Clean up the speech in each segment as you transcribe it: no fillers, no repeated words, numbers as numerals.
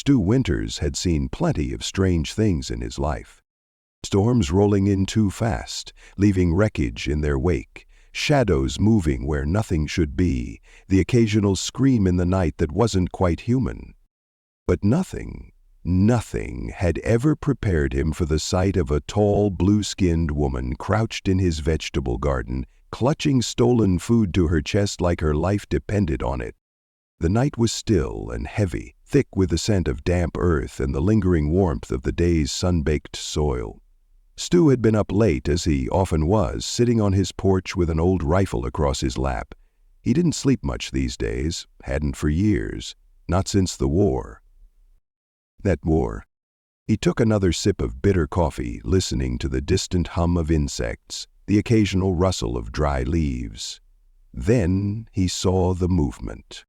Stu Winters had seen plenty of strange things in his life. Storms rolling in too fast, leaving wreckage in their wake, shadows moving where nothing should be, the occasional scream in the night that wasn't quite human. But nothing had ever prepared him for the sight of a tall, blue-skinned woman crouched in his vegetable garden, clutching stolen food to her chest like her life depended on it. The night was still and heavy, thick with the scent of damp earth and the lingering warmth of the day's sun-baked soil. Stu had been up late, as he often was, sitting on his porch with an old rifle across his lap. He didn't sleep much these days, hadn't for years, not since the war. That war. He took another sip of bitter coffee, listening to the distant hum of insects, the occasional rustle of dry leaves. Then he saw the movement.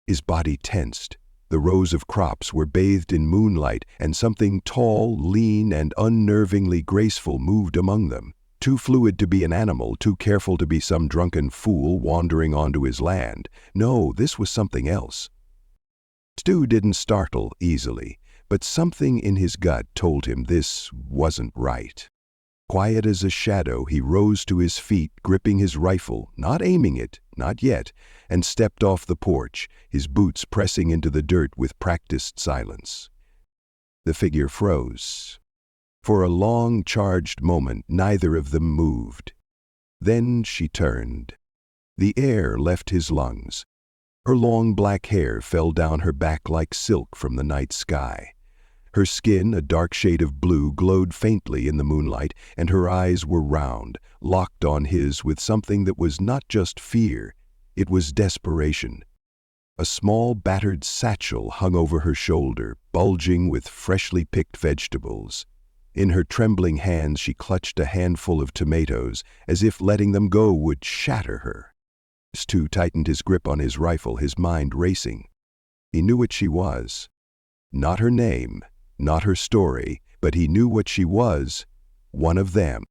His body tensed. The rows of crops were bathed in moonlight, and something tall, lean, and unnervingly graceful moved among them, too fluid to be an animal, too careful to be some drunken fool wandering onto his land. No, this was something else. Stu didn't startle easily, but something in his gut told him this wasn't right. Quiet as a shadow, he rose to his feet, gripping his rifle, not aiming it, not yet, and stepped off the porch, his boots pressing into the dirt with practiced silence. The figure froze. For a long, charged moment, neither of them moved. Then she turned. The air left his lungs. Her long black hair fell down her back like silk from the night sky. Her skin, a dark shade of blue, glowed faintly in the moonlight, and her eyes were round, locked on his with something that was not just fear, it was desperation. A small battered satchel hung over her shoulder, bulging with freshly picked vegetables. In her trembling hands she clutched a handful of tomatoes, as if letting them go would shatter her. Stu tightened his grip on his rifle, his mind racing. He knew what she was. Not her name, not her story, but he knew what she was, one of them.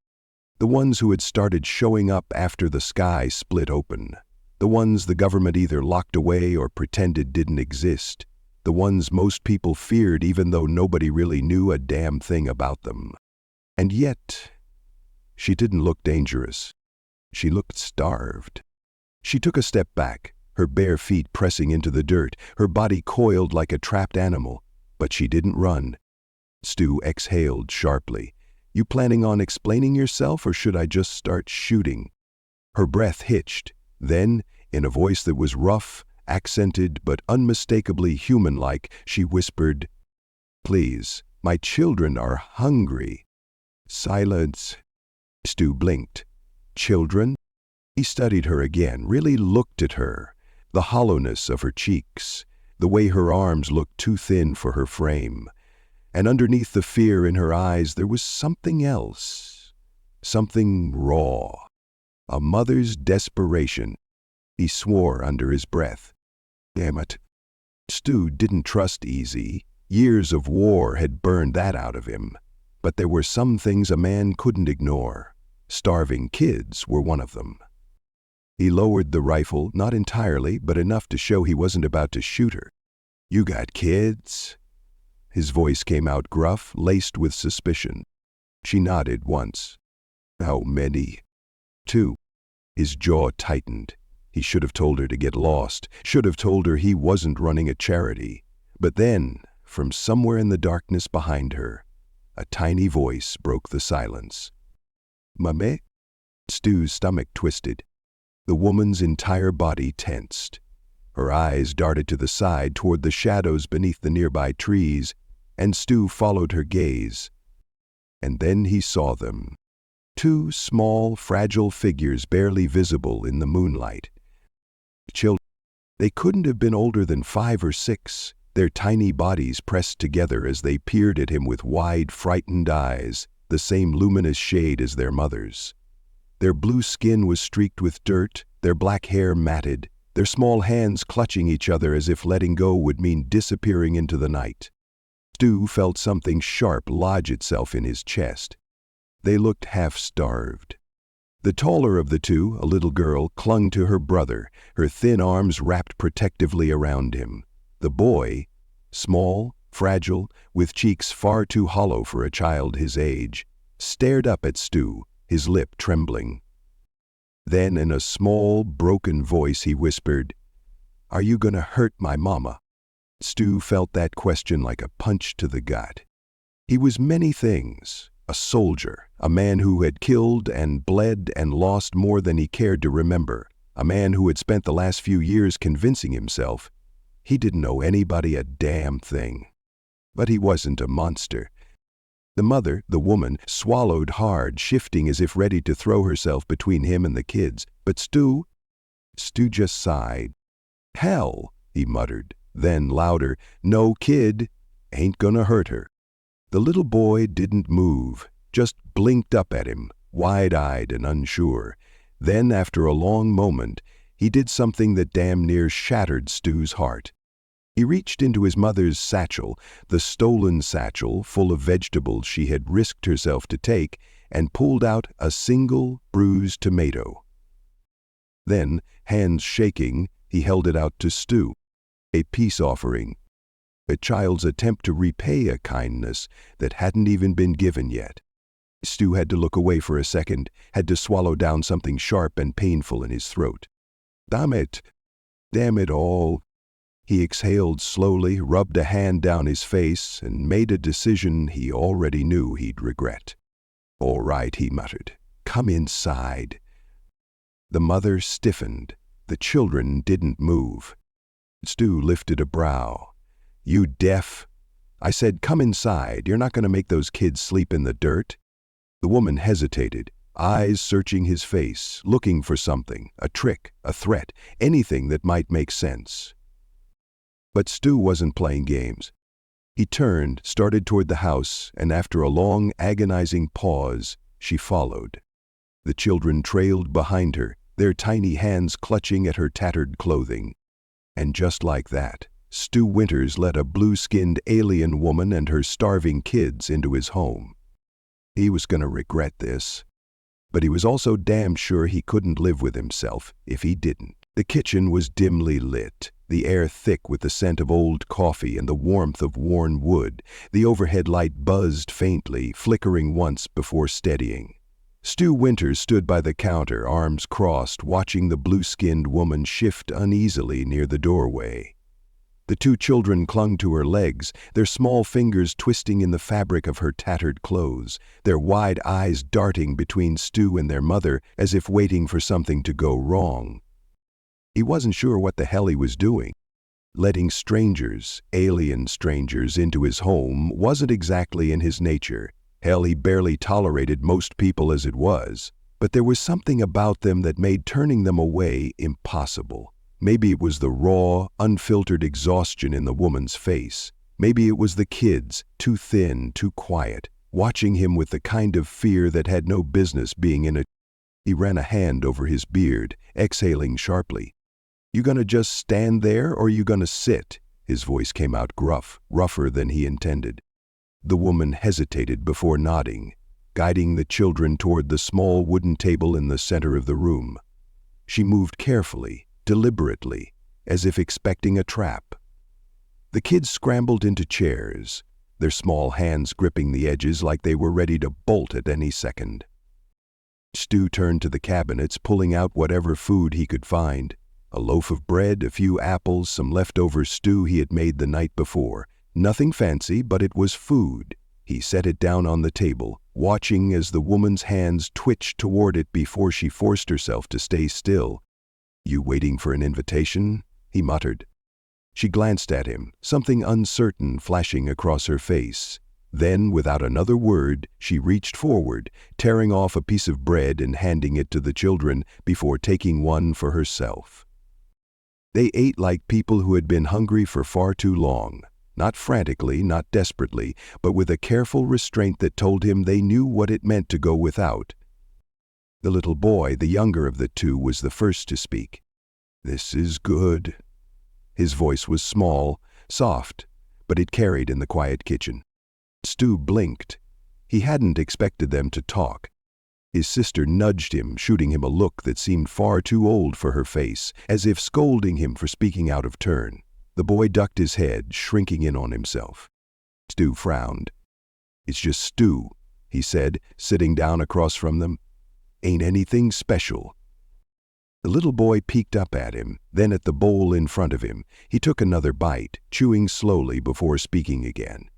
The ones who had started showing up after the sky split open. The ones the government either locked away or pretended didn't exist. The ones most people feared even though nobody really knew a damn thing about them. And yet, she didn't look dangerous. She looked starved. She took a step back, her bare feet pressing into the dirt, her body coiled like a trapped animal. But she didn't run. Stu exhaled sharply. You planning on explaining yourself, or should I just start shooting? Her breath hitched. Then, in a voice that was rough, accented, but unmistakably human-like, she whispered, Please, my children are hungry. Silence. Stu blinked. Children? He studied her again, really looked at her. The hollowness of her cheeks, the way her arms looked too thin for her frame. And underneath the fear in her eyes there was something else. Something raw. A mother's desperation. He swore under his breath. Damn it. Stu didn't trust easy. Years of war had burned that out of him. But there were some things a man couldn't ignore. Starving kids were one of them. He lowered the rifle, not entirely, but enough to show he wasn't about to shoot her. You got kids? His voice came out gruff, laced with suspicion. She nodded once. How many? 2. His jaw tightened. He should have told her to get lost, should have told her he wasn't running a charity. But then, from somewhere in the darkness behind her, a tiny voice broke the silence. Mame? Stu's stomach twisted. The woman's entire body tensed. Her eyes darted to the side toward the shadows beneath the nearby trees, and Stu followed her gaze. And then he saw them. 2 small, fragile figures barely visible in the moonlight. Children. They couldn't have been older than 5 or 6, their tiny bodies pressed together as they peered at him with wide, frightened eyes, the same luminous shade as their mother's. Their blue skin was streaked with dirt, their black hair matted, their small hands clutching each other as if letting go would mean disappearing into the night. Stu felt something sharp lodge itself in his chest. They looked half-starved. The taller of the 2, a little girl, clung to her brother, her thin arms wrapped protectively around him. The boy, small, fragile, with cheeks far too hollow for a child his age, stared up at Stu, his lip trembling. Then in a small, broken voice he whispered, "Are you gonna hurt my mama?" Stu felt that question like a punch to the gut. He was many things: a soldier, a man who had killed and bled and lost more than he cared to remember, a man who had spent the last few years convincing himself he didn't owe anybody a damn thing. But he wasn't a monster. The mother, the woman, swallowed hard, shifting as if ready to throw herself between him and the kids. But Stu just sighed. "Hell," he muttered. Then louder, "No, kid, ain't gonna hurt her." The little boy didn't move, just blinked up at him, wide-eyed and unsure. Then, after a long moment, he did something that damn near shattered Stu's heart. He reached into his mother's satchel, the stolen satchel full of vegetables she had risked herself to take, and pulled out a single bruised tomato. Then, hands shaking, he held it out to Stu, a peace offering, a child's attempt to repay a kindness that hadn't even been given yet. Stu had to look away for a second, had to swallow down something sharp and painful in his throat. Damn it all. He exhaled slowly, rubbed a hand down his face, and made a decision he already knew he'd regret. "All right," he muttered. "Come inside." The mother stiffened. The children didn't move. Stu lifted a brow. "You deaf? I said come inside. You're not going to make those kids sleep in the dirt." The woman hesitated, eyes searching his face, looking for something, a trick, a threat, anything that might make sense. But Stu wasn't playing games. He turned, started toward the house, and after a long, agonizing pause, she followed. The children trailed behind her, their tiny hands clutching at her tattered clothing. And just like that, Stu Winters let a blue-skinned alien woman and her starving kids into his home. He was going to regret this. But he was also damn sure he couldn't live with himself if he didn't. The kitchen was dimly lit, the air thick with the scent of old coffee and the warmth of worn wood. The overhead light buzzed faintly, flickering once before steadying. Stu Winters stood by the counter, arms crossed, watching the blue-skinned woman shift uneasily near the doorway. The two children clung to her legs, their small fingers twisting in the fabric of her tattered clothes, their wide eyes darting between Stu and their mother as if waiting for something to go wrong. He wasn't sure what the hell he was doing. Letting strangers, alien strangers, into his home wasn't exactly in his nature. Hell, he barely tolerated most people as it was. But there was something about them that made turning them away impossible. Maybe it was the raw, unfiltered exhaustion in the woman's face. Maybe it was the kids, too thin, too quiet, watching him with the kind of fear that had no business being in it. He ran a hand over his beard, exhaling sharply. "You gonna just stand there, or you gonna sit?" His voice came out gruff, rougher than he intended. The woman hesitated before nodding, guiding the children toward the small wooden table in the center of the room. She moved carefully, deliberately, as if expecting a trap. The kids scrambled into chairs, their small hands gripping the edges like they were ready to bolt at any second. Stu turned to the cabinets, pulling out whatever food he could find. A loaf of bread, a few apples, some leftover stew he had made the night before. Nothing fancy, but it was food. He set it down on the table, watching as the woman's hands twitched toward it before she forced herself to stay still. "You waiting for an invitation?" he muttered. She glanced at him, something uncertain flashing across her face. Then, without another word, she reached forward, tearing off a piece of bread and handing it to the children before taking one for herself. They ate like people who had been hungry for far too long. Not frantically, not desperately, but with a careful restraint that told him they knew what it meant to go without. The little boy, the younger of the two, was the first to speak. "This is good." His voice was small, soft, but it carried in the quiet kitchen. Stu blinked. He hadn't expected them to talk. His sister nudged him, shooting him a look that seemed far too old for her face, as if scolding him for speaking out of turn. The boy ducked his head, shrinking in on himself. Stu frowned. "It's just stew," he said, sitting down across from them. "Ain't anything special." The little boy peeked up at him, then at the bowl in front of him. He took another bite, chewing slowly before speaking again.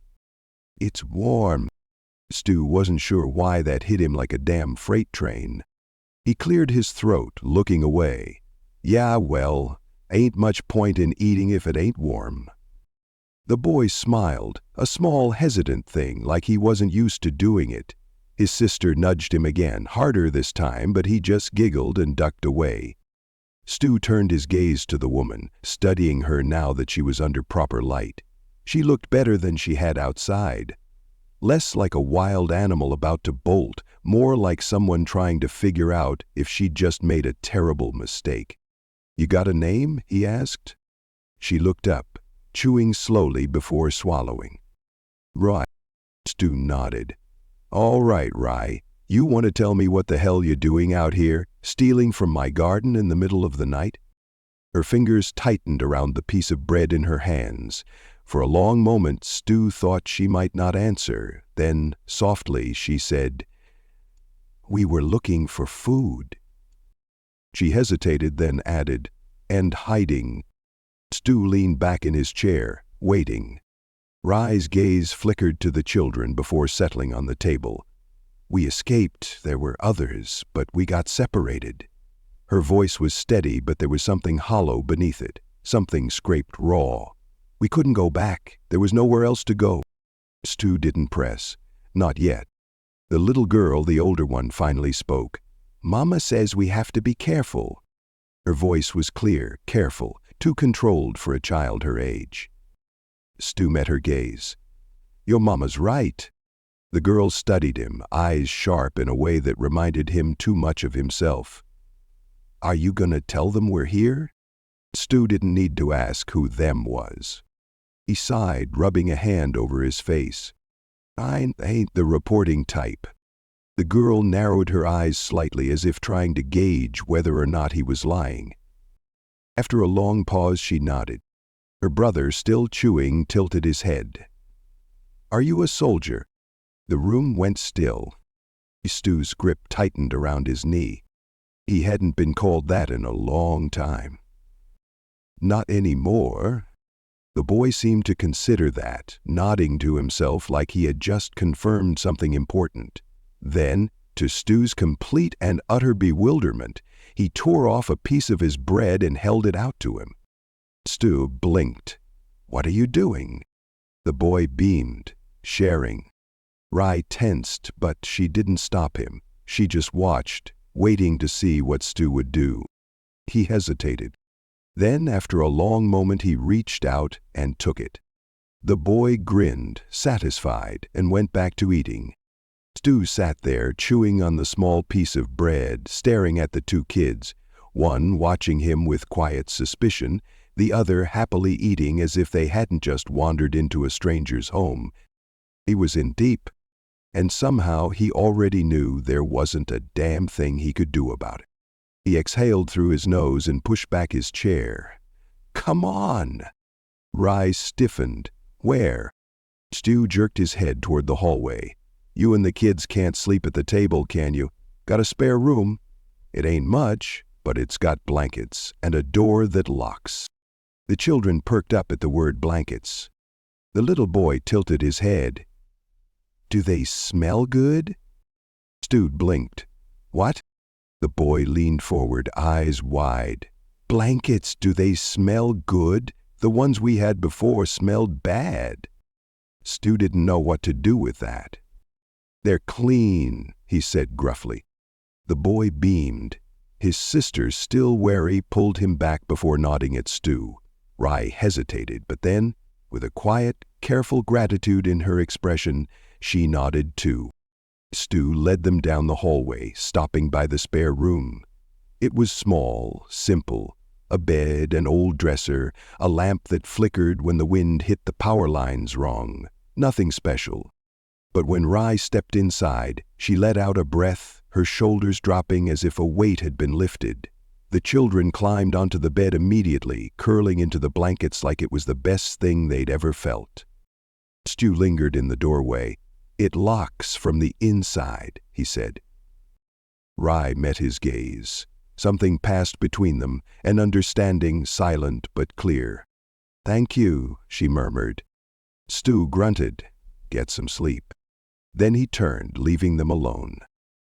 "It's warm." Stu wasn't sure why that hit him like a damn freight train. He cleared his throat, looking away. "Yeah, well, ain't much point in eating if it ain't warm." The boy smiled, a small hesitant thing, like he wasn't used to doing it. His sister nudged him again, harder this time, but he just giggled and ducked away. Stu turned his gaze to the woman, studying her now that she was under proper light. She looked better than she had outside. Less like a wild animal about to bolt, more like someone trying to figure out if she'd just made a terrible mistake. "You got a name?" he asked. She looked up, chewing slowly before swallowing. "Right." Stu nodded. "All right, Rye. You want to tell me what the hell you're doing out here, stealing from my garden in the middle of the night?" Her fingers tightened around the piece of bread in her hands. For a long moment, Stu thought she might not answer. Then, softly, she said, "We were looking for food." She hesitated, then added, "And hiding." Stu leaned back in his chair, waiting. Rye's gaze flickered to the children before settling on the table. "We escaped. There were others, but we got separated." Her voice was steady, but there was something hollow beneath it, something scraped raw. "We couldn't go back. There was nowhere else to go." Stu didn't press. Not yet. The little girl, the older one, finally spoke. "Mama says we have to be careful." Her voice was clear, careful, too controlled for a child her age. Stu met her gaze. "Your mama's right." The girl studied him, eyes sharp in a way that reminded him too much of himself. "Are you gonna tell them we're here?" Stu didn't need to ask who them was. He sighed, rubbing a hand over his face. "I ain't the reporting type." The girl narrowed her eyes slightly as if trying to gauge whether or not he was lying. After a long pause, she nodded. Her brother, still chewing, tilted his head. "Are you a soldier?" The room went still. Stu's grip tightened around his knee. He hadn't been called that in a long time. "Not anymore." The boy seemed to consider that, nodding to himself like he had just confirmed something important. Then, to Stu's complete and utter bewilderment, he tore off a piece of his bread and held it out to him. Stu blinked. "What are you doing?" The boy beamed, sharing. Rye tensed, but she didn't stop him. She just watched, waiting to see what Stu would do. He hesitated. Then, after a long moment, he reached out and took it. The boy grinned, satisfied, and went back to eating. Stu sat there, chewing on the small piece of bread, staring at the two kids, one watching him with quiet suspicion, the other happily eating as if they hadn't just wandered into a stranger's home. He was in deep, and somehow he already knew there wasn't a damn thing he could do about it. He exhaled through his nose and pushed back his chair. "Come on!" Rye stiffened. "Where?" Stu jerked his head toward the hallway. "You and the kids can't sleep at the table, can you? Got a spare room? It ain't much, but it's got blankets and a door that locks." The children perked up at the word blankets. The little boy tilted his head. "Do they smell good?" Stu blinked. "What?" The boy leaned forward, eyes wide. "Blankets, do they smell good? The ones we had before smelled bad." Stu didn't know what to do with that. "They're clean," he said gruffly. The boy beamed. His sister, still wary, pulled him back before nodding at Stu. Rye hesitated, but then, with a quiet, careful gratitude in her expression, she nodded too. Stu led them down the hallway, stopping by the spare room. It was small, simple. A bed, an old dresser, a lamp that flickered when the wind hit the power lines wrong. Nothing special. But when Rye stepped inside, she let out a breath, her shoulders dropping as if a weight had been lifted. The children climbed onto the bed immediately, curling into the blankets like it was the best thing they'd ever felt. Stu lingered in the doorway. "It locks from the inside," he said. Rye met his gaze. Something passed between them, an understanding silent but clear. "Thank you," she murmured. Stu grunted. "Get some sleep." Then he turned, leaving them alone.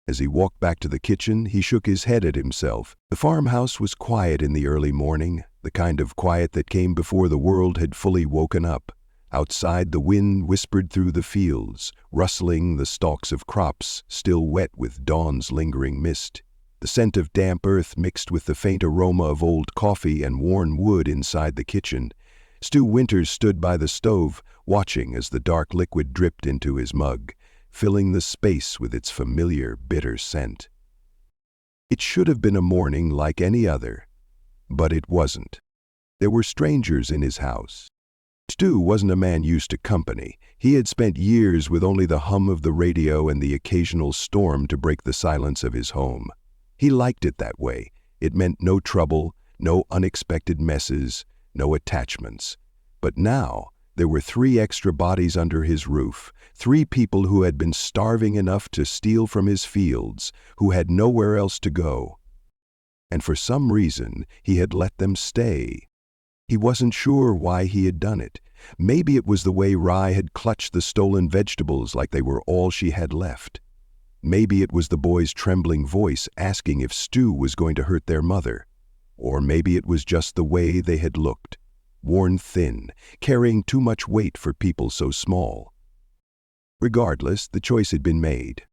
As he walked back to the kitchen, he shook his head at himself. The farmhouse was quiet in the early morning, the kind of quiet that came before the world had fully woken up. Outside, the wind whispered through the fields, rustling the stalks of crops still wet with dawn's lingering mist. The scent of damp earth mixed with the faint aroma of old coffee and worn wood inside the kitchen. Stu Winters stood by the stove, watching as the dark liquid dripped into his mug, filling the space with its familiar, bitter scent. It should have been a morning like any other, but it wasn't. There were strangers in his house. Stu wasn't a man used to company. He had spent years with only the hum of the radio and the occasional storm to break the silence of his home. He liked it that way. It meant no trouble, no unexpected messes, no attachments. But now, there were 3 extra bodies under his roof, 3 people who had been starving enough to steal from his fields, who had nowhere else to go. And for some reason, he had let them stay. He wasn't sure why he had done it. Maybe it was the way Rye had clutched the stolen vegetables like they were all she had left. Maybe it was the boy's trembling voice asking if Stu was going to hurt their mother. Or maybe it was just the way they had looked. Worn thin, carrying too much weight for people so small. Regardless, the choice had been made.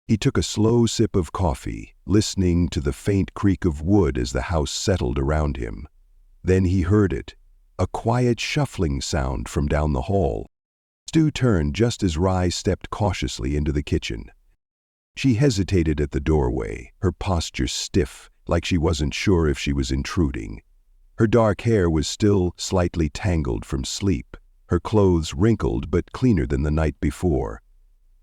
He took a slow sip of coffee, listening to the faint creak of wood as the house settled around him. Then he heard it, a quiet shuffling sound from down the hall. Stu turned just as Rye stepped cautiously into the kitchen. She hesitated at the doorway, her posture stiff, like she wasn't sure if she was intruding. Her dark hair was still slightly tangled from sleep, her clothes wrinkled but cleaner than the night before.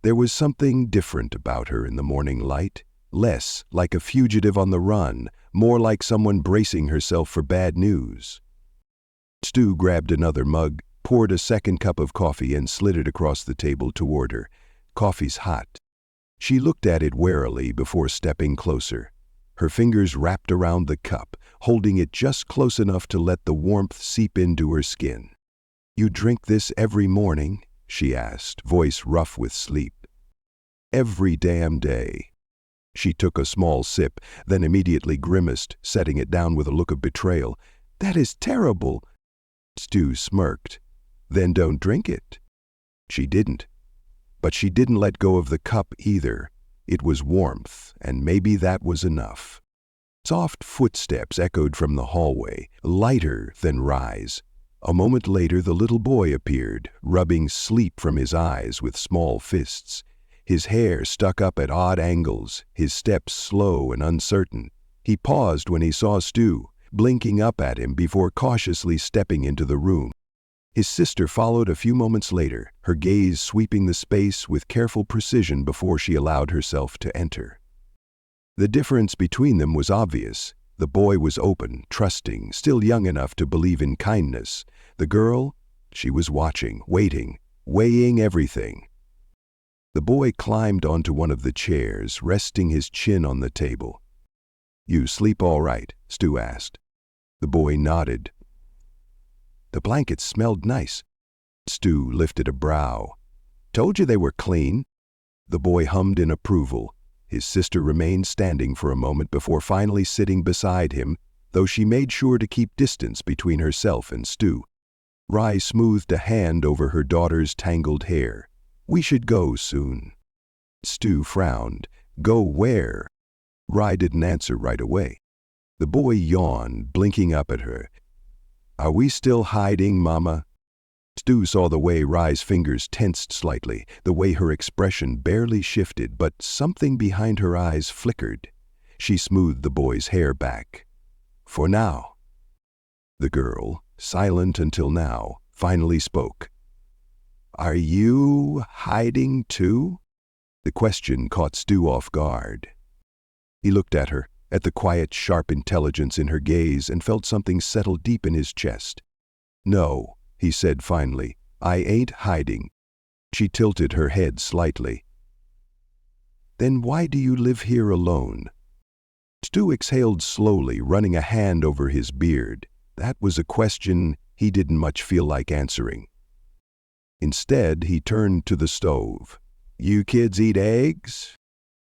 There was something different about her in the morning light, less like a fugitive on the run, more like someone bracing herself for bad news. Stu grabbed another mug, poured a second cup of coffee and slid it across the table toward her. "Coffee's hot." She looked at it warily before stepping closer. Her fingers wrapped around the cup, holding it just close enough to let the warmth seep into her skin. "You drink this every morning?" she asked, voice rough with sleep. "Every damn day." She took a small sip, then immediately grimaced, setting it down with a look of betrayal. "That is terrible." Stu smirked. "Then don't drink it." She didn't. But she didn't let go of the cup either. It was warmth, and maybe that was enough. Soft footsteps echoed from the hallway, lighter than Rye's. A moment later, the little boy appeared, rubbing sleep from his eyes with small fists. His hair stuck up at odd angles, his steps slow and uncertain. He paused when he saw Stu, blinking up at him before cautiously stepping into the room. His sister followed a few moments later, her gaze sweeping the space with careful precision before she allowed herself to enter. The difference between them was obvious. The boy was open, trusting, still young enough to believe in kindness. The girl, she was watching, waiting, weighing everything. The boy climbed onto one of the chairs, resting his chin on the table. "You sleep all right?" Stu asked. The boy nodded. "The blankets smelled nice." Stu lifted a brow. "Told you they were clean." The boy hummed in approval. His sister remained standing for a moment before finally sitting beside him, though she made sure to keep distance between herself and Stu. Rye smoothed a hand over her daughter's tangled hair. "We should go soon." Stu frowned. "Go where?" Rye didn't answer right away. The boy yawned, blinking up at her. "Are we still hiding, Mama?" Stu saw the way Rye's fingers tensed slightly, the way her expression barely shifted, but something behind her eyes flickered. She smoothed the boy's hair back. "For now." The girl, silent until now, finally spoke. "Are you hiding too?" The question caught Stu off guard. He looked at her, at the quiet, sharp intelligence in her gaze, and felt something settle deep in his chest. "No," he said finally, "I ain't hiding. She tilted her head slightly. Then why do you live here alone? Stu exhaled slowly, running a hand over his beard. That was a question he didn't much feel like answering. Instead, he turned to the stove. You kids eat eggs?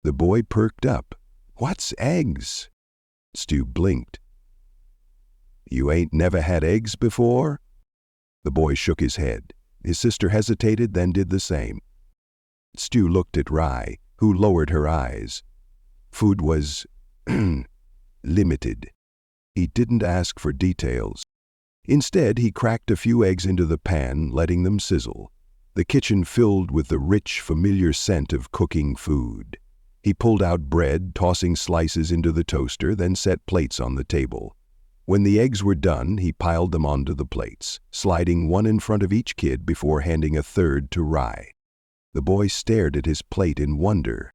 The boy perked up. What's eggs? Stu blinked. You ain't never had eggs before? The boy shook his head. His sister hesitated, then did the same. Stu looked at Rye, who lowered her eyes. Food was limited. He didn't ask for details. Instead, he cracked a few eggs into the pan, letting them sizzle. The kitchen filled with the rich, familiar scent of cooking food. He pulled out bread, tossing slices into the toaster, then set plates on the table. When the eggs were done, he piled them onto the plates, sliding one in front of each kid before handing a third to Rye. The boy stared at his plate in wonder.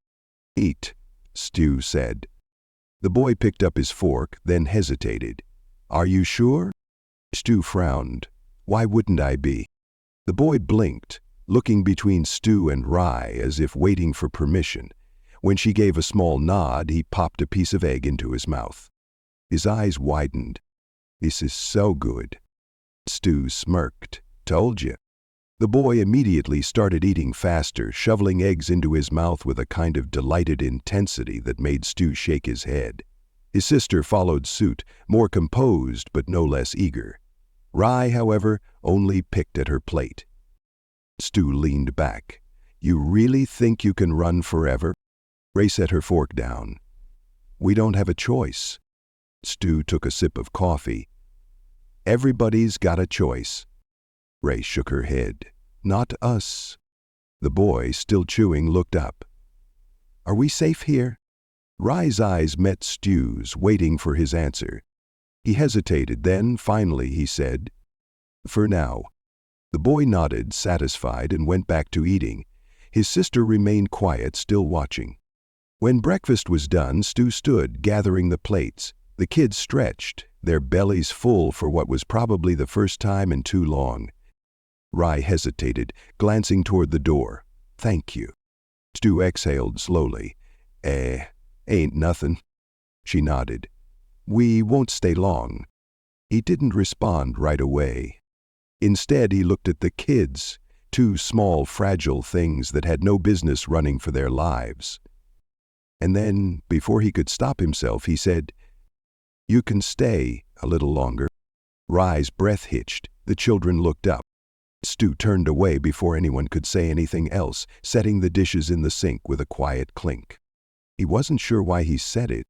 Eat, Stu said. The boy picked up his fork, then hesitated. Are you sure? Stu frowned. Why wouldn't I be? The boy blinked, looking between Stu and Rye as if waiting for permission. When she gave a small nod, he popped a piece of egg into his mouth. His eyes widened. This is so good. Stu smirked. Told you. The boy immediately started eating faster, shoveling eggs into his mouth with a kind of delighted intensity that made Stu shake his head. His sister followed suit, more composed but no less eager. Rye, however, only picked at her plate. Stu leaned back. You really think you can run forever? Ray set her fork down. We don't have a choice. Stu took a sip of coffee. Everybody's got a choice. Ray shook her head. Not us. The boy, still chewing, looked up. Are we safe here? Rye's eyes met Stu's, waiting for his answer. He hesitated, then, finally, he said, For now. The boy nodded, satisfied, and went back to eating. His sister remained quiet, still watching. When breakfast was done, Stu stood, gathering the plates. The kids stretched, their bellies full for what was probably the first time in too long. Rye hesitated, glancing toward the door. Thank you. Stu exhaled slowly. Ain't nothing. She nodded. We won't stay long. He didn't respond right away. Instead, he looked at the kids, two small, fragile things that had no business running for their lives. And then, before he could stop himself, he said, You can stay a little longer. Rye's breath hitched. The children looked up. Stu turned away before anyone could say anything else, setting the dishes in the sink with a quiet clink. He wasn't sure why he said it,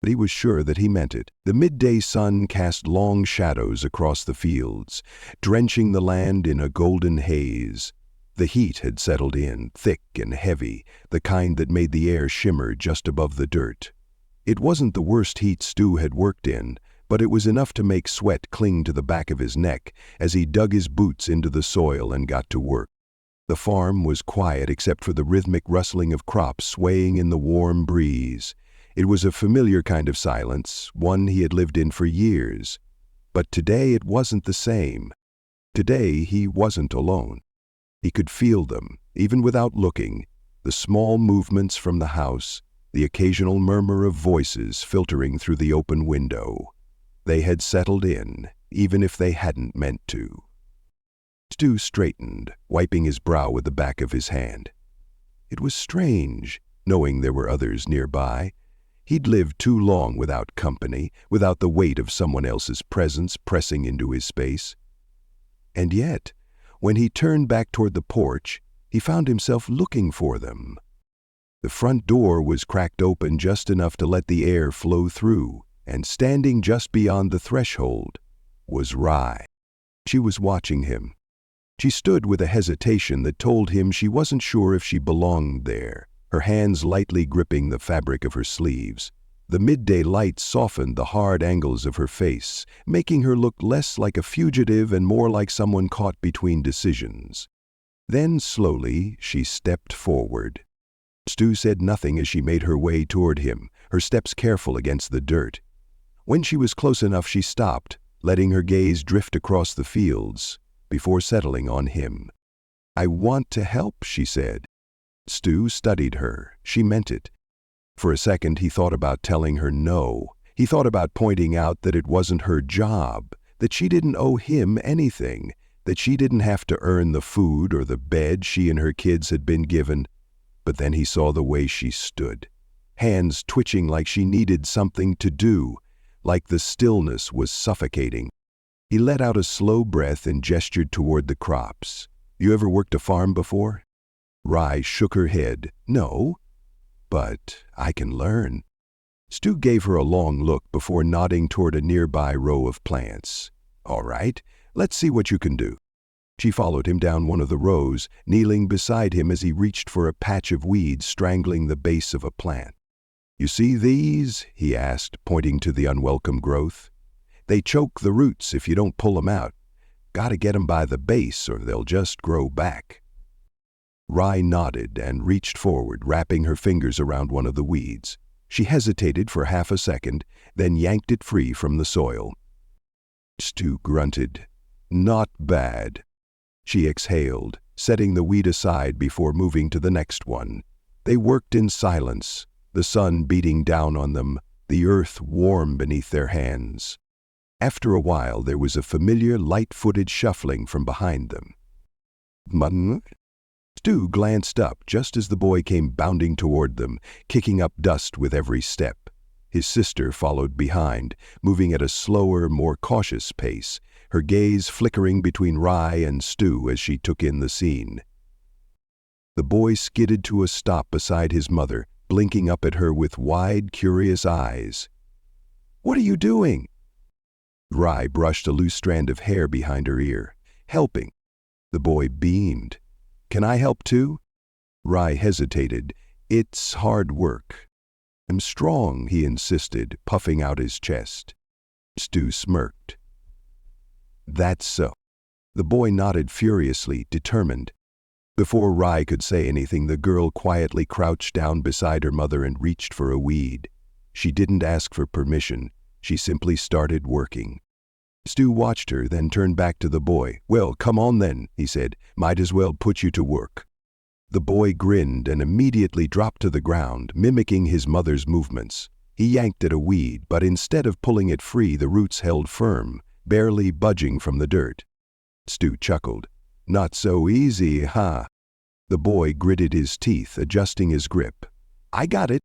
but he was sure that he meant it. The midday sun cast long shadows across the fields, drenching the land in a golden haze. The heat had settled in, thick and heavy, the kind that made the air shimmer just above the dirt. It wasn't the worst heat Stu had worked in, but it was enough to make sweat cling to the back of his neck as he dug his boots into the soil and got to work. The farm was quiet except for the rhythmic rustling of crops swaying in the warm breeze. It was a familiar kind of silence, one he had lived in for years. But today it wasn't the same. Today he wasn't alone. He could feel them, even without looking, the small movements from the house, the occasional murmur of voices filtering through the open window. They had settled in, even if they hadn't meant to. Stu straightened, wiping his brow with the back of his hand. It was strange, knowing there were others nearby. He'd lived too long without company, without the weight of someone else's presence pressing into his space. And yet, when he turned back toward the porch, he found himself looking for them. The front door was cracked open just enough to let the air flow through, and standing just beyond the threshold was Rye. She was watching him. She stood with a hesitation that told him she wasn't sure if she belonged there, her hands lightly gripping the fabric of her sleeves. The midday light softened the hard angles of her face, making her look less like a fugitive and more like someone caught between decisions. Then, slowly, she stepped forward. Stu said nothing as she made her way toward him, her steps careful against the dirt. When she was close enough, she stopped, letting her gaze drift across the fields, before settling on him. I want to help, she said. Stu studied her. She meant it. For a second, he thought about telling her no. He thought about pointing out that it wasn't her job, that she didn't owe him anything, that she didn't have to earn the food or the bed she and her kids had been given. But then he saw the way she stood, hands twitching like she needed something to do, like the stillness was suffocating. He let out a slow breath and gestured toward the crops. You ever worked a farm before? Rye shook her head. No, but I can learn. Stu gave her a long look before nodding toward a nearby row of plants. All right, let's see what you can do. She followed him down one of the rows, kneeling beside him as he reached for a patch of weeds strangling the base of a plant. You see these? He asked, pointing to the unwelcome growth. They choke the roots if you don't pull them out. Gotta get them by the base or they'll just grow back. Rye nodded and reached forward, wrapping her fingers around one of the weeds. She hesitated for half a second, then yanked it free from the soil. Stu grunted. Not bad. She exhaled, setting the weed aside before moving to the next one. They worked in silence, the sun beating down on them, the earth warm beneath their hands. After a while, there was a familiar, light-footed shuffling from behind them. Mutton? Stu glanced up just as the boy came bounding toward them, kicking up dust with every step. His sister followed behind, moving at a slower, more cautious pace, her gaze flickering between Rye and Stu as she took in the scene. The boy skidded to a stop beside his mother, blinking up at her with wide, curious eyes. What are you doing? Rye brushed a loose strand of hair behind her ear. Helping. The boy beamed. Can I help too? Rye hesitated. It's hard work. I'm strong, he insisted, puffing out his chest. Stu smirked. That's so. The boy nodded furiously, determined. Before Rye could say anything, the girl quietly crouched down beside her mother and reached for a weed. She didn't ask for permission. She simply started working. Stu watched her, then turned back to the boy. Well, come on then, he said. Might as well put you to work. The boy grinned and immediately dropped to the ground, mimicking his mother's movements. He yanked at a weed, but instead of pulling it free, the roots held firm, barely budging from the dirt. Stu chuckled. Not so easy, huh? The boy gritted his teeth, adjusting his grip. I got it.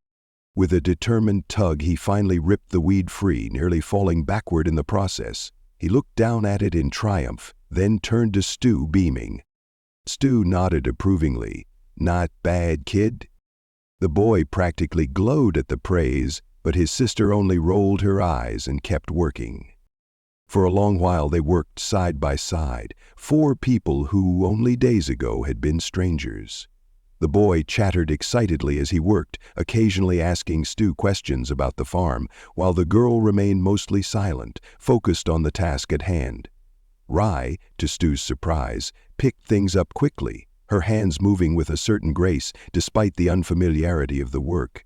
With a determined tug, he finally ripped the weed free, nearly falling backward in the process. He looked down at it in triumph, then turned to Stu, beaming. Stu nodded approvingly. Not bad, kid. The boy practically glowed at the praise, but his sister only rolled her eyes and kept working. For a long while they worked side by side, four people who only days ago had been strangers. The boy chattered excitedly as he worked, occasionally asking Stu questions about the farm, while the girl remained mostly silent, focused on the task at hand. Rye, to Stu's surprise, picked things up quickly, her hands moving with a certain grace despite the unfamiliarity of the work.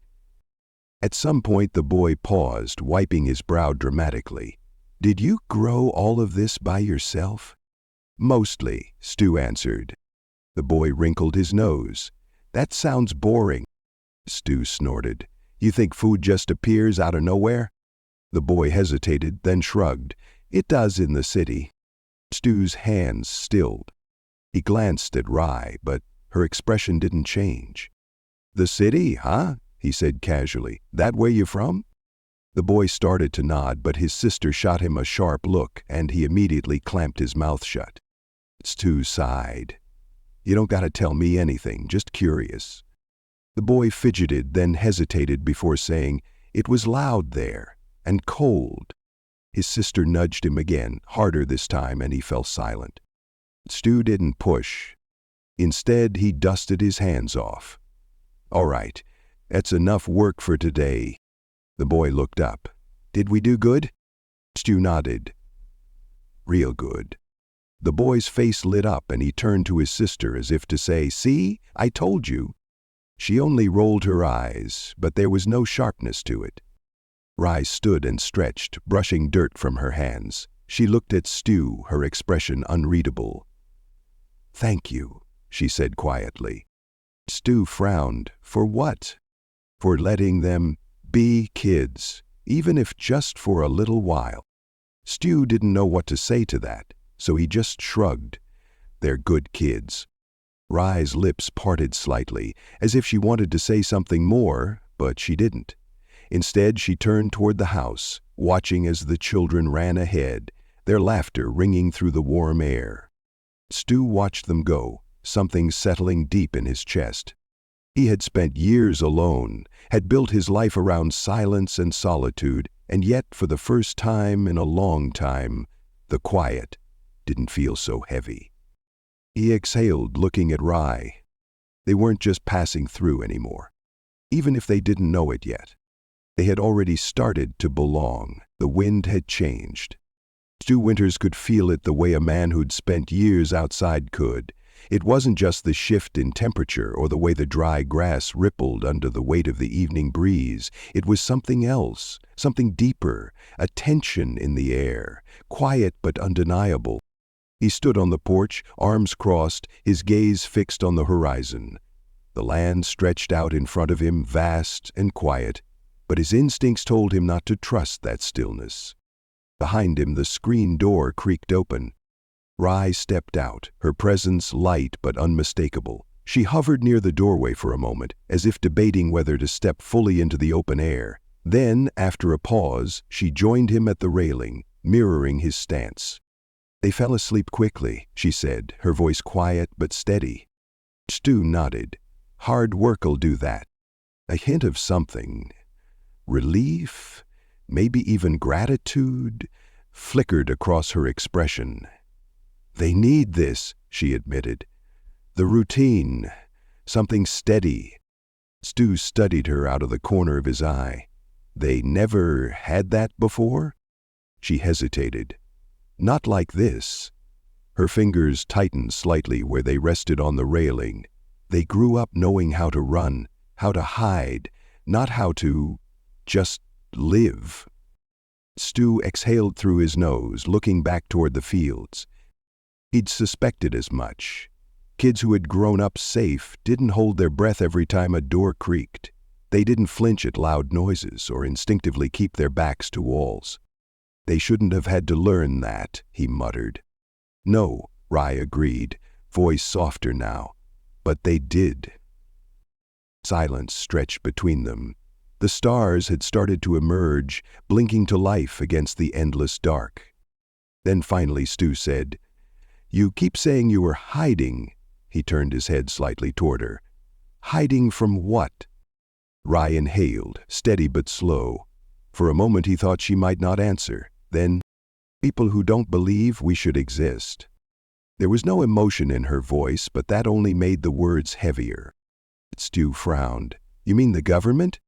At some point the boy paused, wiping his brow dramatically. Did you grow all of this by yourself? Mostly, Stu answered. The boy wrinkled his nose. That sounds boring. Stu snorted. You think food just appears out of nowhere? The boy hesitated, then shrugged. It does in the city. Stu's hands stilled. He glanced at Rye, but her expression didn't change. The city, huh? He said casually. That where you from? The boy started to nod, but his sister shot him a sharp look, and he immediately clamped his mouth shut. Stu sighed. You don't gotta tell me anything, just curious. The boy fidgeted, then hesitated before saying, It was loud there, and cold. His sister nudged him again, harder this time, and he fell silent. Stu didn't push. Instead, he dusted his hands off. All right, that's enough work for today. The boy looked up. Did we do good? Stu nodded. Real good. The boy's face lit up and he turned to his sister as if to say, See, I told you. She only rolled her eyes, but there was no sharpness to it. Rye stood and stretched, brushing dirt from her hands. She looked at Stu, her expression unreadable. Thank you, she said quietly. Stu frowned. For what? For letting them be kids, even if just for a little while. Stu didn't know what to say to that, so he just shrugged. They're good kids. Rye's lips parted slightly, as if she wanted to say something more, but she didn't. Instead, she turned toward the house, watching as the children ran ahead, their laughter ringing through the warm air. Stu watched them go, something settling deep in his chest. He had spent years alone, had built his life around silence and solitude, and yet, for the first time in a long time, the quiet didn't feel so heavy. He exhaled, looking at Rye. They weren't just passing through anymore, even if they didn't know it yet. They had already started to belong. The wind had changed. Stu Winters could feel it the way a man who'd spent years outside could. It wasn't just the shift in temperature or the way the dry grass rippled under the weight of the evening breeze. It was something else, something deeper, a tension in the air, quiet but undeniable. He stood on the porch, arms crossed, his gaze fixed on the horizon. The land stretched out in front of him, vast and quiet, but his instincts told him not to trust that stillness. Behind him, the screen door creaked open. Rye stepped out, her presence light but unmistakable. She hovered near the doorway for a moment, as if debating whether to step fully into the open air. Then, after a pause, she joined him at the railing, mirroring his stance. They fell asleep quickly, she said, her voice quiet but steady. Stu nodded. Hard work'll do that. A hint of something, relief, maybe even gratitude, flickered across her expression. They need this, she admitted. The routine, something steady. Stu studied her out of the corner of his eye. They never had that before? She hesitated. Not like this. Her fingers tightened slightly where they rested on the railing. They grew up knowing how to run, how to hide, not how to just live. Stu exhaled through his nose, looking back toward the fields. He'd suspected as much. Kids who had grown up safe didn't hold their breath every time a door creaked. They didn't flinch at loud noises or instinctively keep their backs to walls. They shouldn't have had to learn that, he muttered. No, Rye agreed, voice softer now. But they did. Silence stretched between them. The stars had started to emerge, blinking to life against the endless dark. Then finally Stu said, You keep saying you were hiding. He turned his head slightly toward her. Hiding from what? Rye inhaled, steady but slow. For a moment he thought she might not answer. Then, people who don't believe we should exist. There was no emotion in her voice, but that only made the words heavier. Stu frowned. You mean the government?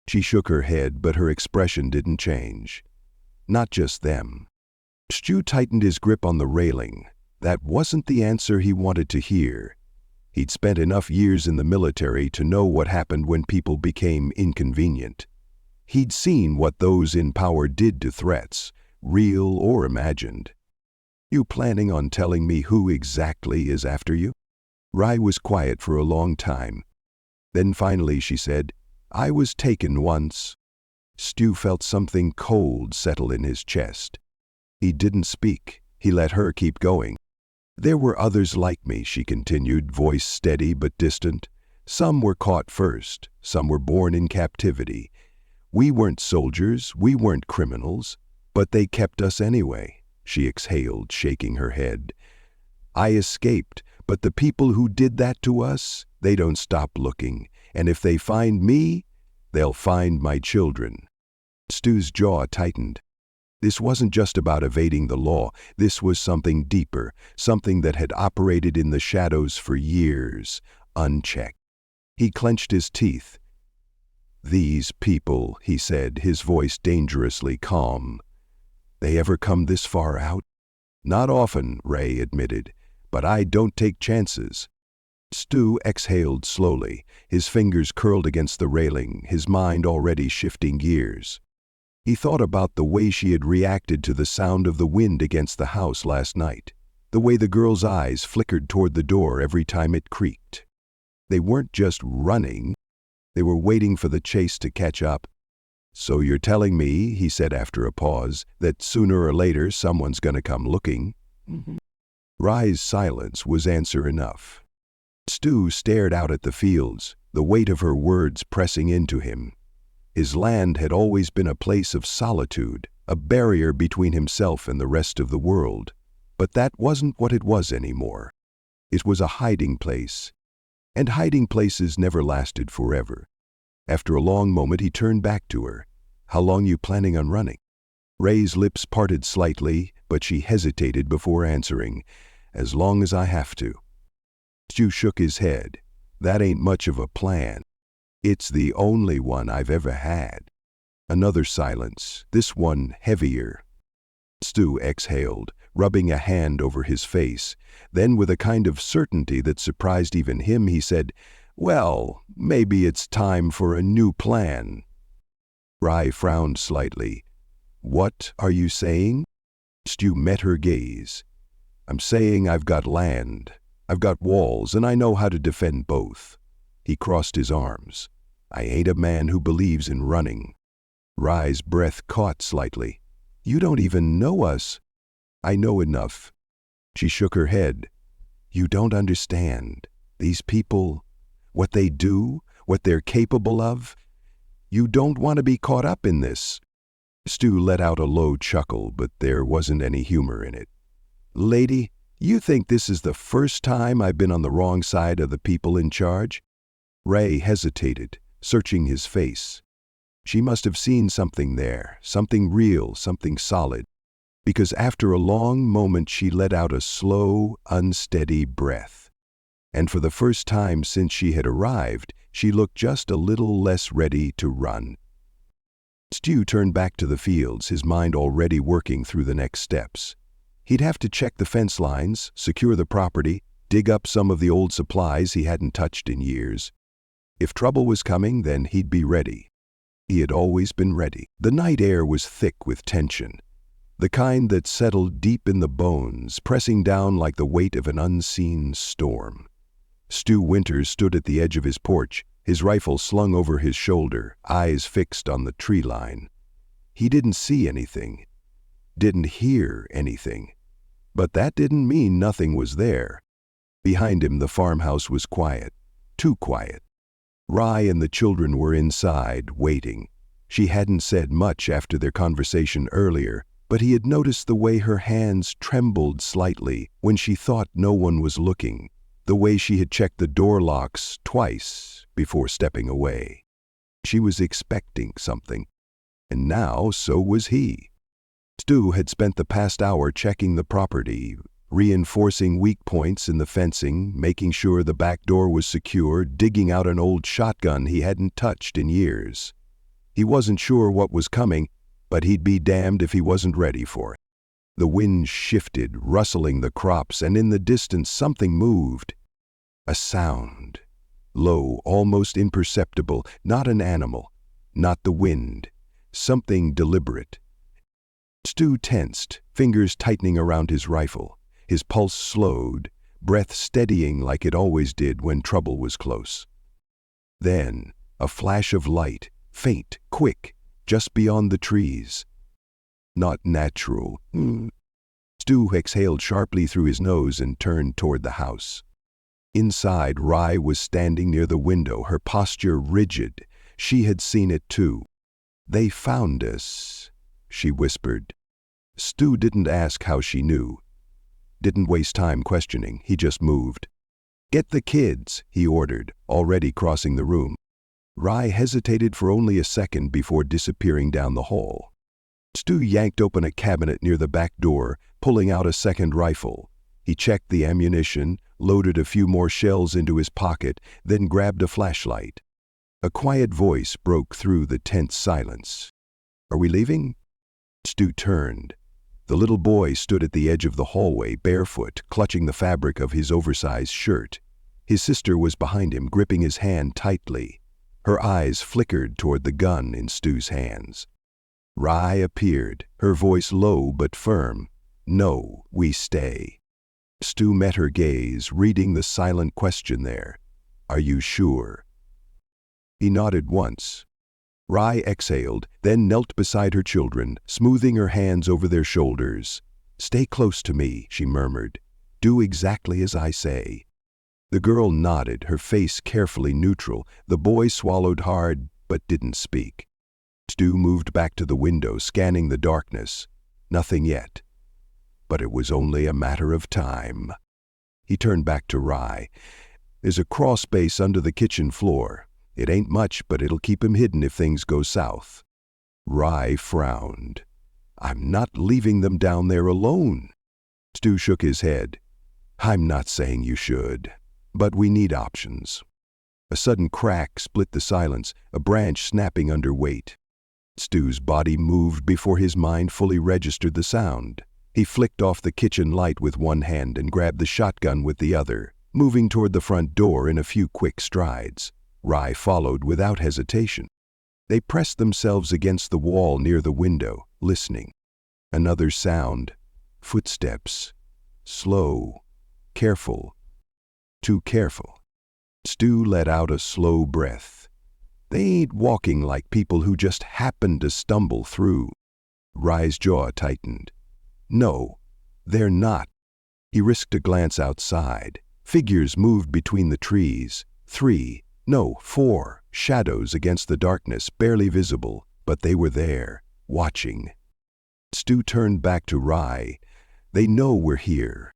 She shook her head, but her expression didn't change. Not just them. Stu tightened his grip on the railing. That wasn't the answer he wanted to hear. He'd spent enough years in the military to know what happened when people became inconvenient. He'd seen what those in power did to threats, real or imagined. You planning on telling me who exactly is after you? Rye was quiet for a long time. Then finally she said, I was taken once. Stu felt something cold settle in his chest. He didn't speak. He let her keep going. There were others like me, she continued, voice steady but distant. Some were caught first. Some were born in captivity. We weren't soldiers. We weren't criminals. But they kept us anyway, she exhaled, shaking her head. I escaped, but the people who did that to us, they don't stop looking. And if they find me, they'll find my children. Stu's jaw tightened. This wasn't just about evading the law. This was something deeper, something that had operated in the shadows for years, unchecked. He clenched his teeth. These people, he said, his voice dangerously calm. They ever come this far out? Not often, Ray admitted, but I don't take chances. Stu exhaled slowly, his fingers curled against the railing, his mind already shifting gears. He thought about the way she had reacted to the sound of the wind against the house last night. the way the girl's eyes flickered toward the door every time it creaked. They weren't just running, they were waiting for the chase to catch up. "So you're telling me," he said after a pause, "that sooner or later someone's gonna come looking?" Rye's silence was answer enough. Stu stared out at the fields, the weight of her words pressing into him. His land had always been a place of solitude, a barrier between himself and the rest of the world. But that wasn't what it was anymore. It was a hiding place. And hiding places never lasted forever. After a long moment, he turned back to her. "How long you planning on running?" Ray's lips parted slightly, but she hesitated before answering. "As long as I have to." Stu shook his head. "That ain't much of a plan. It's the only one I've ever had." Another silence, this one heavier. Stu exhaled, rubbing a hand over his face. Then, with a kind of certainty that surprised even him, he said, "Well, maybe it's time for a new plan." Rye frowned slightly. "What are you saying?" Stu met her gaze. "I'm saying I've got land. I've got walls, and I know how to defend both." He crossed his arms. "I ain't a man who believes in running." Rye's breath caught slightly. "You don't even know us." "I know enough." She shook her head. "You don't understand. These people, what they do, what they're capable of. You don't want to be caught up in this." Stu let out a low chuckle, but there wasn't any humor in it. "Lady, you think this is the first time I've been on the wrong side of the people in charge?" Ray hesitated, searching his face. She must have seen something there, something real, something solid, because after a long moment she let out a slow, unsteady breath. And for the first time since she had arrived, she looked just a little less ready to run. Stu turned back to the fields, his mind already working through the next steps. He'd have to check the fence lines, secure the property, dig up some of the old supplies he hadn't touched in years. If trouble was coming, then he'd be ready. He had always been ready. The night air was thick with tension, the kind that settled deep in the bones, pressing down like the weight of an unseen storm. Stu Winters stood at the edge of his porch, his rifle slung over his shoulder, eyes fixed on the tree line. He didn't see anything, didn't hear anything, but that didn't mean nothing was there. Behind him, the farmhouse was quiet, too quiet. Rye and the children were inside, waiting. She hadn't said much after their conversation earlier, but he had noticed the way her hands trembled slightly when she thought no one was looking, the way she had checked the door locks twice before stepping away. She was expecting something, and now so was he. Stu had spent the past hour checking the property, reinforcing weak points in the fencing, making sure the back door was secure, digging out an old shotgun he hadn't touched in years. He wasn't sure what was coming, but he'd be damned if he wasn't ready for it. The wind shifted, rustling the crops, and in the distance something moved. A sound. Low, almost imperceptible, not an animal, not the wind. Something deliberate. Stu tensed, fingers tightening around his rifle. His pulse slowed, breath steadying like it always did when trouble was close. Then, a flash of light, faint, quick, just beyond the trees. Not natural. Stu exhaled sharply through his nose and turned toward the house. Inside, Rye was standing near the window, her posture rigid. She had seen it too. "They found us," she whispered. Stu didn't ask how she knew. Didn't waste time questioning, he just moved. "Get the kids," he ordered, already crossing the room. Rye hesitated for only a second before disappearing down the hall. Stu yanked open a cabinet near the back door, pulling out a second rifle. He checked the ammunition, loaded a few more shells into his pocket, then grabbed a flashlight. A quiet voice broke through the tense silence. "Are we leaving?" Stu turned. The little boy stood at the edge of the hallway, barefoot, clutching the fabric of his oversized shirt. His sister was behind him, gripping his hand tightly. Her eyes flickered toward the gun in Stu's hands. Rye appeared, her voice low but firm. "No, we stay." Stu met her gaze, reading the silent question there. Are you sure? He nodded once. Rye exhaled, then knelt beside her children, smoothing her hands over their shoulders. Stay close to me, she murmured. Do exactly as I say. The girl nodded, her face carefully neutral. The boy swallowed hard, but didn't speak. Stu moved back to the window, scanning the darkness. Nothing yet. But it was only a matter of time. He turned back to Rye. There's a crawl space under the kitchen floor. It ain't much, but it'll keep him hidden if things go south. Rye frowned. I'm not leaving them down there alone. Stu shook his head. I'm not saying you should, but we need options. A sudden crack split the silence, a branch snapping under weight. Stu's body moved before his mind fully registered the sound. He flicked off the kitchen light with one hand and grabbed the shotgun with the other, moving toward the front door in a few quick strides. Rye followed without hesitation. They pressed themselves against the wall near the window, listening. Another sound. Footsteps. Slow. Careful. Too careful. Stu let out a slow breath. They ain't walking like people who just happened to stumble through. Rye's jaw tightened. No, they're not. He risked a glance outside. Figures moved between the trees. 3, no, 4 shadows against the darkness, barely visible, but they were there, watching. Stu turned back to Rye. They know we're here.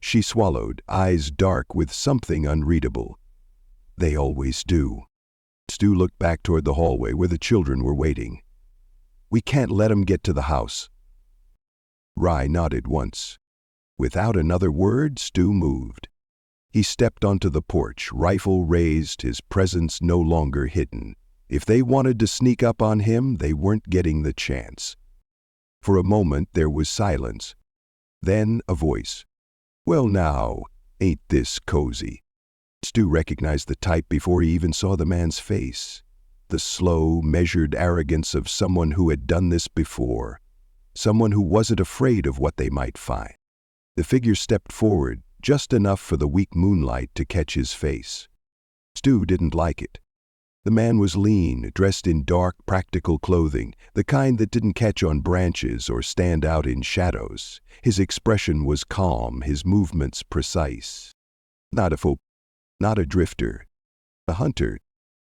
She swallowed, eyes dark with something unreadable. They always do. Stu looked back toward the hallway where the children were waiting. We can't let 'em get to the house. Rye nodded once. Without another word, Stu moved. He stepped onto the porch, rifle raised, his presence no longer hidden. If they wanted to sneak up on him, they weren't getting the chance. For a moment there was silence. Then a voice. Well now, ain't this cozy? Stu recognized the type before he even saw the man's face. The slow, measured arrogance of someone who had done this before. Someone who wasn't afraid of what they might find. The figure stepped forward, just enough for the weak moonlight to catch his face. Stu didn't like it. The man was lean, dressed in dark, practical clothing, the kind that didn't catch on branches or stand out in shadows. His expression was calm, his movements precise. Not a drifter. A hunter.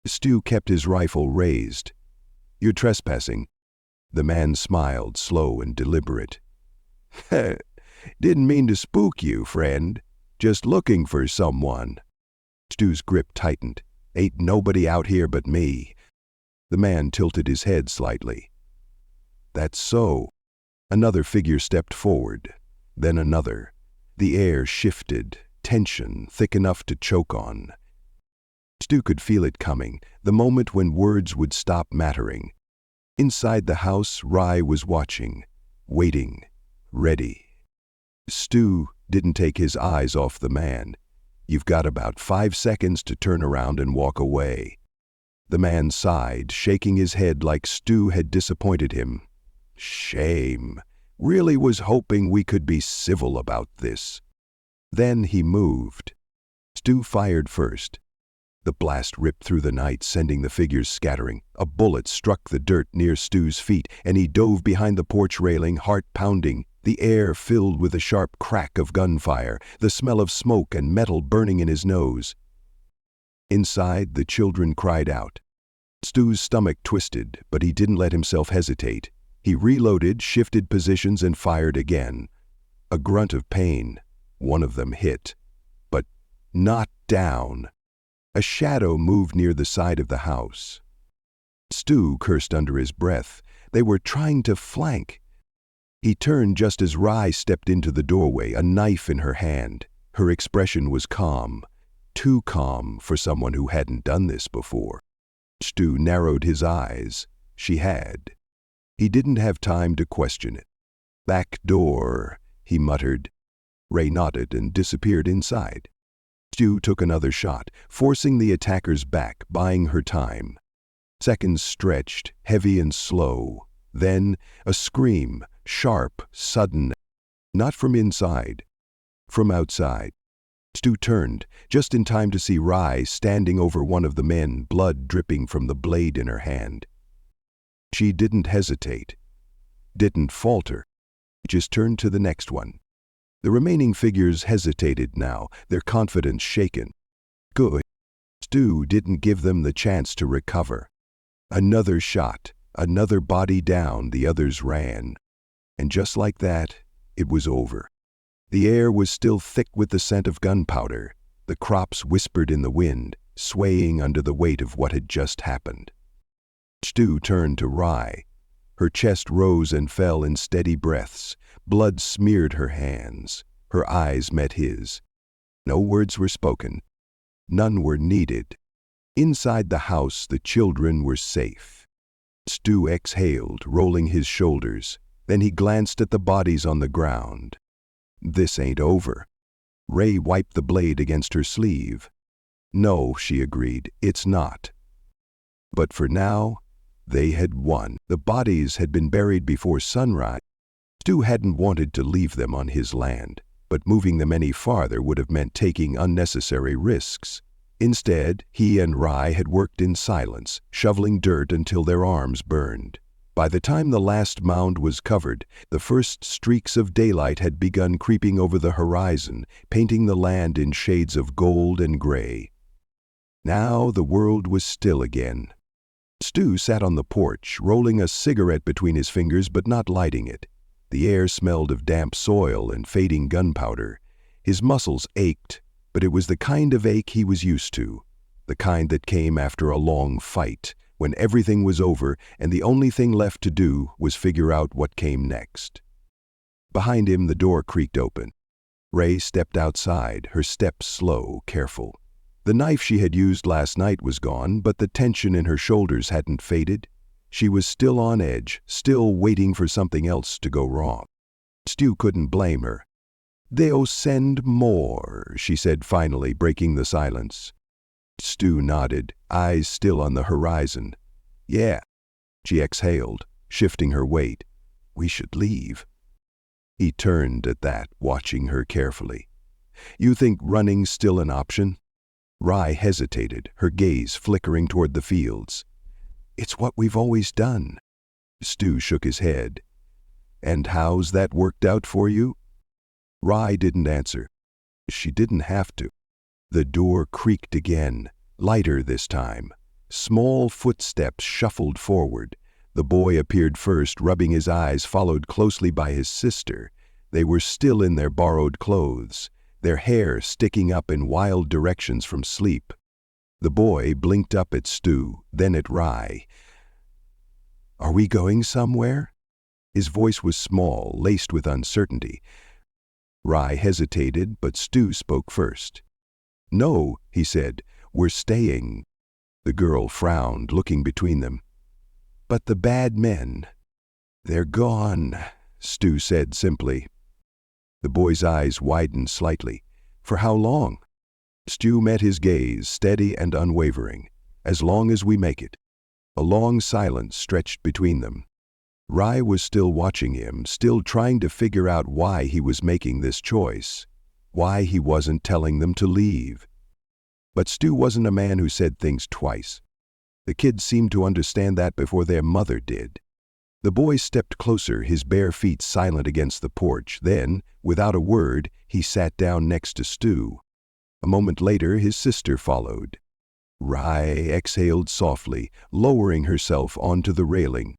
Stu kept his rifle raised. You're trespassing. The man smiled, slow and deliberate. Didn't mean to spook you, friend. Just looking for someone. Stu's grip tightened. Ain't nobody out here but me. The man tilted his head slightly. That's so. Another figure stepped forward. Then another. The air shifted, tension thick enough to choke on. Stu could feel it coming, the moment when words would stop mattering. Inside the house, Rye was watching, waiting, ready. Stu didn't take his eyes off the man. You've got about 5 seconds to turn around and walk away. The man sighed, shaking his head like Stu had disappointed him. Shame. Really was hoping we could be civil about this. Then he moved. Stu fired first. The blast ripped through the night, sending the figures scattering. A bullet struck the dirt near Stu's feet, and he dove behind the porch railing, heart pounding. The air filled with the sharp crack of gunfire, the smell of smoke and metal burning in his nose. Inside, the children cried out. Stu's stomach twisted, but he didn't let himself hesitate. He reloaded, shifted positions, and fired again. A grunt of pain. One of them hit. But not down. A shadow moved near the side of the house. Stu cursed under his breath. They were trying to flank. He turned just as Rye stepped into the doorway, a knife in her hand. Her expression was calm. Too calm for someone who hadn't done this before. Stu narrowed his eyes. She had. He didn't have time to question it. Back door, he muttered. Ray nodded and disappeared inside. Stu took another shot, forcing the attackers back, buying her time. Seconds stretched, heavy and slow. Then a scream, sharp, sudden, not from inside, From outside, Stu turned, just in time to see Rye standing over one of the men, blood dripping from the blade in her hand. She didn't hesitate, didn't falter, just turned to the next one. The remaining figures hesitated now, their confidence shaken. Good. Stu didn't give them the chance to recover. Another shot, another body down, the others ran. And just like that, it was over. The air was still thick with the scent of gunpowder. The crops whispered in the wind, swaying under the weight of what had just happened. Stu turned to Rye. Her chest rose and fell in steady breaths. Blood smeared her hands. Her eyes met his. No words were spoken. None were needed. Inside the house, the children were safe. Stu exhaled, rolling his shoulders. Then he glanced at the bodies on the ground. This ain't over. Ray wiped the blade against her sleeve. No, she agreed, it's not. But for now, they had won. The bodies had been buried before sunrise. Stu hadn't wanted to leave them on his land, but moving them any farther would have meant taking unnecessary risks. Instead, he and Rye had worked in silence, shoveling dirt until their arms burned. By the time the last mound was covered, the first streaks of daylight had begun creeping over the horizon, painting the land in shades of gold and gray. Now the world was still again. Stu sat on the porch, rolling a cigarette between his fingers but not lighting it. The air smelled of damp soil and fading gunpowder. His muscles ached, but it was the kind of ache he was used to, the kind that came after a long fight, when everything was over and the only thing left to do was figure out what came next. Behind him, the door creaked open. Ray stepped outside, her steps slow, careful. The knife she had used last night was gone, but the tension in her shoulders hadn't faded. She was still on edge, still waiting for something else to go wrong. Stu couldn't blame her. "They'll send more," she said finally, breaking the silence. Stu nodded, eyes still on the horizon. "Yeah." She exhaled, shifting her weight. "We should leave." He turned at that, watching her carefully. "You think running's still an option?" Rye hesitated, her gaze flickering toward the fields. "It's what we've always done." Stu shook his head. "And how's that worked out for you?" Rye didn't answer. She didn't have to. The door creaked again, lighter this time. Small footsteps shuffled forward. The boy appeared first, rubbing his eyes, followed closely by his sister. They were still in their borrowed clothes, their hair sticking up in wild directions from sleep. The boy blinked up at Stu, then at Rye. "Are we going somewhere?" His voice was small, laced with uncertainty. Rye hesitated, but Stu spoke first. "No," he said, "we're staying." The girl frowned, looking between them. "But the bad men, they're gone," Stu said simply. The boy's eyes widened slightly. "For how long?" Stu met his gaze, steady and unwavering. "As long as we make it." A long silence stretched between them. Rye was still watching him, still trying to figure out why he was making this choice, why he wasn't telling them to leave. But Stu wasn't a man who said things twice. The kids seemed to understand that before their mother did. The boy stepped closer, his bare feet silent against the porch. Then, without a word, he sat down next to Stu. A moment later, his sister followed. Rye exhaled softly, lowering herself onto the railing.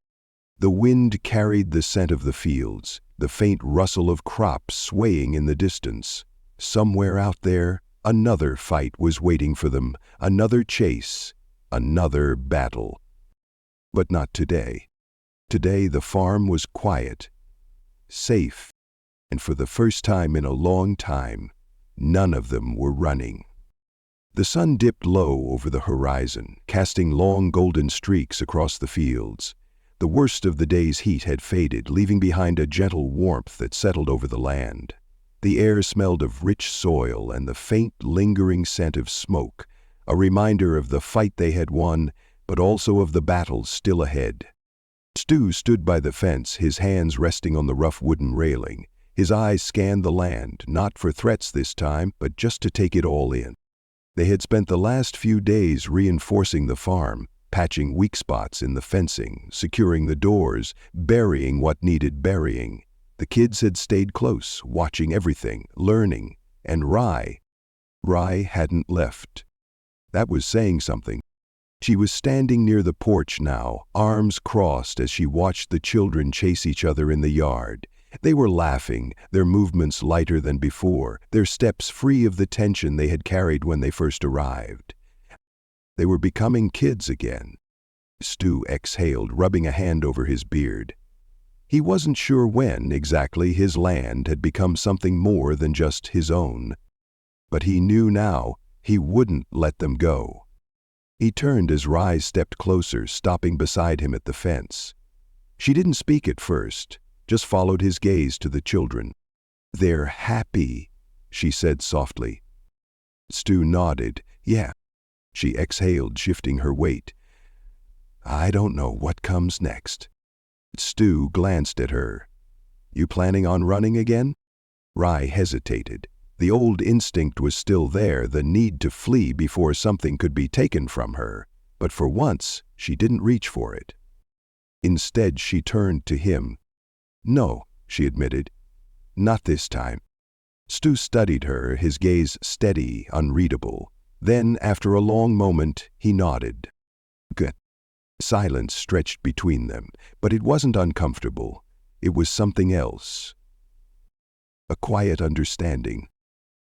The wind carried the scent of the fields, the faint rustle of crops swaying in the distance. Somewhere out there, another fight was waiting for them, another chase, another battle. But not today. Today the farm was quiet, safe, and for the first time in a long time, none of them were running. The sun dipped low over the horizon, casting long golden streaks across the fields. The worst of the day's heat had faded, leaving behind a gentle warmth that settled over the land. The air smelled of rich soil and the faint, lingering scent of smoke, a reminder of the fight they had won, but also of the battles still ahead. Stu stood by the fence, his hands resting on the rough wooden railing. His eyes scanned the land, not for threats this time, but just to take it all in. They had spent the last few days reinforcing the farm, patching weak spots in the fencing, securing the doors, burying what needed burying. The kids had stayed close, watching everything, learning, and Rye hadn't left. That was saying something. She was standing near the porch now, arms crossed as she watched the children chase each other in the yard. They were laughing, their movements lighter than before, their steps free of the tension they had carried when they first arrived. They were becoming kids again. Stu exhaled, rubbing a hand over his beard. He wasn't sure when, exactly, his land had become something more than just his own. But he knew now he wouldn't let them go. He turned as Rye stepped closer, stopping beside him at the fence. She didn't speak at first, just followed his gaze to the children. "They're happy," she said softly. Stu nodded. "Yeah." She exhaled, shifting her weight. "I don't know what comes next." Stu glanced at her. "You planning on running again?" Rye hesitated. The old instinct was still there, the need to flee before something could be taken from her. But for once, she didn't reach for it. Instead, she turned to him. "No," she admitted. "Not this time." Stu studied her, his gaze steady, unreadable. Then, after a long moment, he nodded. "Good." Silence stretched between them, but it wasn't uncomfortable. It was something else. A quiet understanding.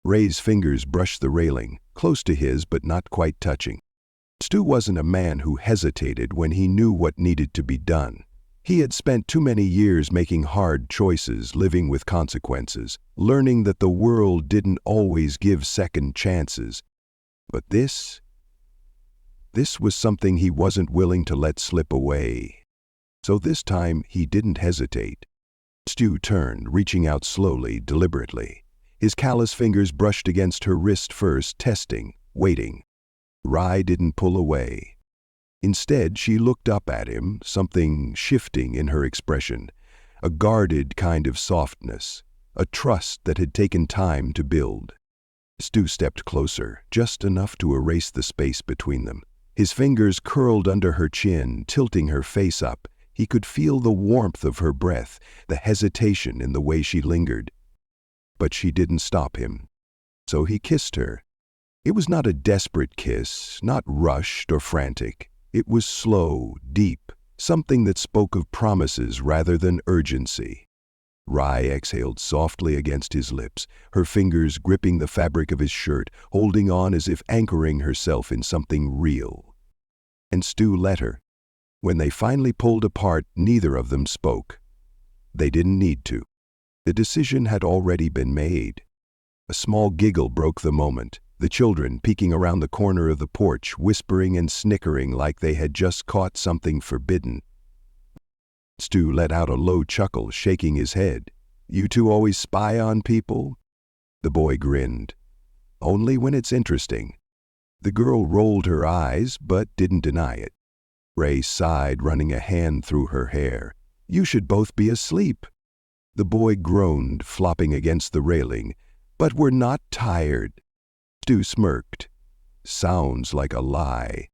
Ray's fingers brushed the railing, close to his but not quite touching. Stu wasn't a man who hesitated when he knew what needed to be done. He had spent too many years making hard choices, living with consequences, learning that the world didn't always give second chances. But this was something he wasn't willing to let slip away. So this time he didn't hesitate. Stu turned, reaching out slowly, deliberately. His callous fingers brushed against her wrist first, testing, waiting. Rye didn't pull away. Instead, she looked up at him, something shifting in her expression, a guarded kind of softness, a trust that had taken time to build. Stu stepped closer, just enough to erase the space between them. His fingers curled under her chin, tilting her face up. He could feel the warmth of her breath, the hesitation in the way she lingered. But she didn't stop him. So he kissed her. It was not a desperate kiss, not rushed or frantic. It was slow, deep, something that spoke of promises rather than urgency. Rye exhaled softly against his lips, her fingers gripping the fabric of his shirt, holding on as if anchoring herself in something real. And Stu let her. When they finally pulled apart, neither of them spoke. They didn't need to. The decision had already been made. A small giggle broke the moment, the children peeking around the corner of the porch, whispering and snickering like they had just caught something forbidden. Stu let out a low chuckle, shaking his head. "You two always spy on people?" The boy grinned. "Only when it's interesting." The girl rolled her eyes, but didn't deny it. Ray sighed, running a hand through her hair. "You should both be asleep." The boy groaned, flopping against the railing. "But we're not tired." Stu smirked. "Sounds like a lie."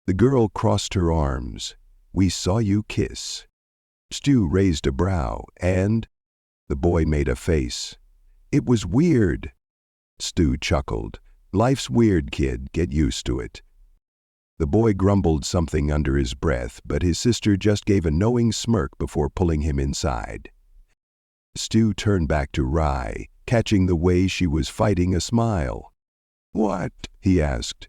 The girl crossed her arms. "We saw you kiss." Stu raised a brow, and the boy made a face. "It was weird." Stu chuckled. "Life's weird, kid. Get used to it." The boy grumbled something under his breath, but his sister just gave a knowing smirk before pulling him inside. Stu turned back to Rye, catching the way she was fighting a smile. "What?" he asked.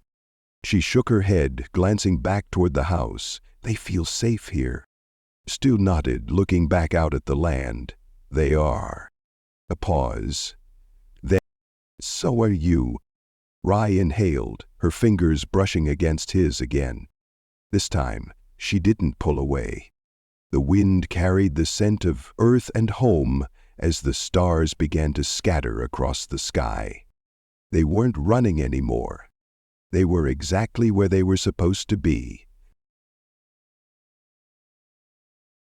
She shook her head, glancing back toward the house. "They feel safe here." Stu nodded, looking back out at the land. "They are." A pause. Then, "So are you." Rye inhaled, her fingers brushing against his again. This time, she didn't pull away. The wind carried the scent of earth and home as the stars began to scatter across the sky. They weren't running anymore. They were exactly where they were supposed to be,